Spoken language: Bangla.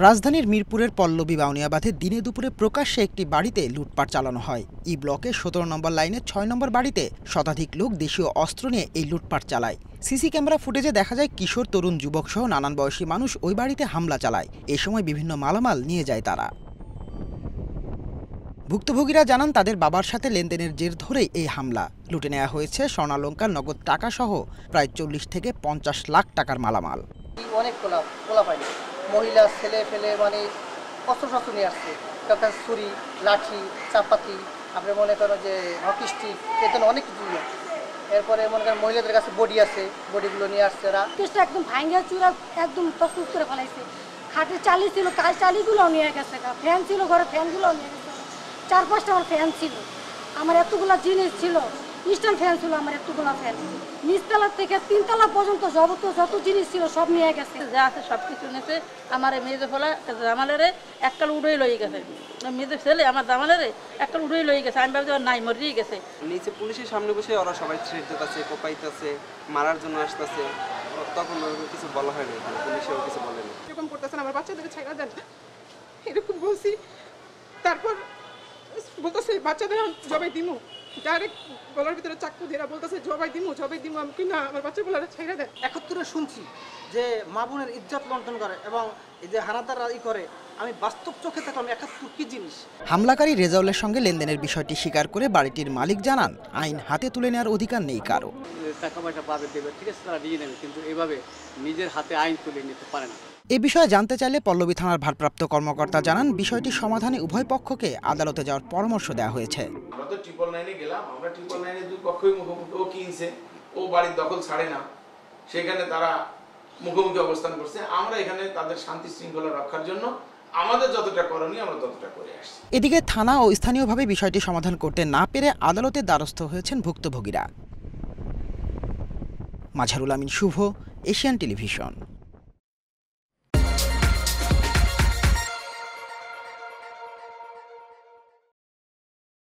রাজধানীর মিরপুরের পল্লবী বাউনিয়াবাদে দিনে দুপুরে প্রকাশ্যে একটি বাড়িতে লুটপাট চালানো হয়। ই ব্লকে ১৭ নম্বর লাইনের ৬ নম্বর বাড়িতে শতাধিক লোক দেশীয় অস্ত্র নিয়ে এই লুটপাট চালায়। সিসি ক্যামেরা ফুটেজে দেখা যায় কিশোর, তরুণ, যুবক সহ নানান বয়সী মানুষ ওই বাড়িতে হামলা চালায়। এ সময় বিভিন্ন মালামাল নিয়ে যায় তারা। ভুক্তভোগীরা জানান তাদের বাবার সাথে লেনদেনের জের ধরেই এই হামলা। লুটে নেওয়া হয়েছে স্বর্ণালংকার, নগদ টাকা সহ প্রায় ৪০ থেকে ৫০ লাখ টাকার মালামাল। অনেক কোলা পাইনি, মহিলা ছেলে ফেলে মানে অস্ত্র নিয়ে আসছে, ছুরি, লাঠি, চাপাতি, আপনি মনে করেন যে হকি স্টিক, এখানে অনেক কিছু নিয়ে আসছে। এরপরে মনে করেন মহিলাদের কাছে বডি আছে, বডিগুলো নিয়ে আসছে। এরা একদম ভাঙ্গা চূড়া একদম তসতস করে ফেলাইছে। খাটের চালি ছিল, কাজ চালিগুলো নিয়ে গেছে, ফ্যান ছিল ঘরে, ফ্যানগুলো নিয়ে গেছে। ৪-৫টা আমার ফ্যান ছিল, আমার এতগুলো জিনিস ছিল, স্ট্যান্ড ফ্যান ছিল আমার এতগুলো ফ্যান। নিচতলা থেকে ৩ তলা পর্যন্ত যত জিনিস ছিল সব নিয়ে গেছে। যা আছে সব কিছু নিয়েছে। আমার মেয়েদের ফলা জামালেরে এককাল উড়েই লই গেছে, মেয়েদের ছেলে আমার জামালেরে এককাল উড়েই লই গেছে। আমি ভাবছি নাই, মরিয়ে গেছে। নিচে পুলিশের সামনে বসে ওরা সবাই থ্রেট দিতেছে, কোপাইতেছে, মারার জন্য আসতেছে। তখন কিছু বলা হয়নি, পুলিশেও কিছু বলেনি। এরকম করতেছেন, আমার বাচ্চাদেরকে ছাইড়া দেন, এরকম বলছি। তারপর বলতেছে বাচ্চাদের জবাই দিমু, ডাইরেক্ট গলার ভিতরে চাকু দিয়ে বলতেছে জবাই দিমু। আমি কি না, আমার বাচ্চাগুলো ছাইড়া দেন। ৭১-এ শুনছি যে মা বোনের ইজ্জত লণ্ঠন করে এবং এই যে হানাদাররা করে, আমি বাস্তব চোখে দেখলাম ৭১ কি জিনিস। হামলাকারী রেজাউলের সঙ্গে লেনদেনের বিষয়টি স্বীকার করে বাড়িটির মালিক জানান, আইন হাতে তুলে নেওয়ার অধিকার নেই কারো। টাকা পয়সা পাবে দেবে, ঠিক আছে, তারা নিয়ে নেবে, কিন্তু এভাবে নিজের হাতে আইন তুলে নিতে পারে না। এ বিষয়ে জানতে চাইলে পল্লবী থানার ভারপ্রাপ্ত কর্মকর্তা জানান, বিষয়টি সমাধানে উভয় পক্ষকে আদালতে যাওয়ার পরামর্শ দেওয়া হয়েছে। আমরা তো 999-এ গেলাম, আমরা 999-এ দুই পক্ষই মুখোমুখি। ও কিনছে, ও বাড়ির দখল ছাড়ে না, সেখানে তারা মুখোমুখি অবস্থান করছে। আমরা এখানে তাদের শান্তি শৃঙ্খলা রক্ষার জন্য আমাদের যতটা করণীয় আমরা ততটা করে আসছি। এদিকে থানা ও স্থানীয়ভাবে বিষয়টি সমাধান করতে না পেরে আদালতের দ্বারস্থ হয়েছেন ভুক্তভোগীরা। মাঝারুল আমিন শুভ, এশিয়ান টেলিভিশন।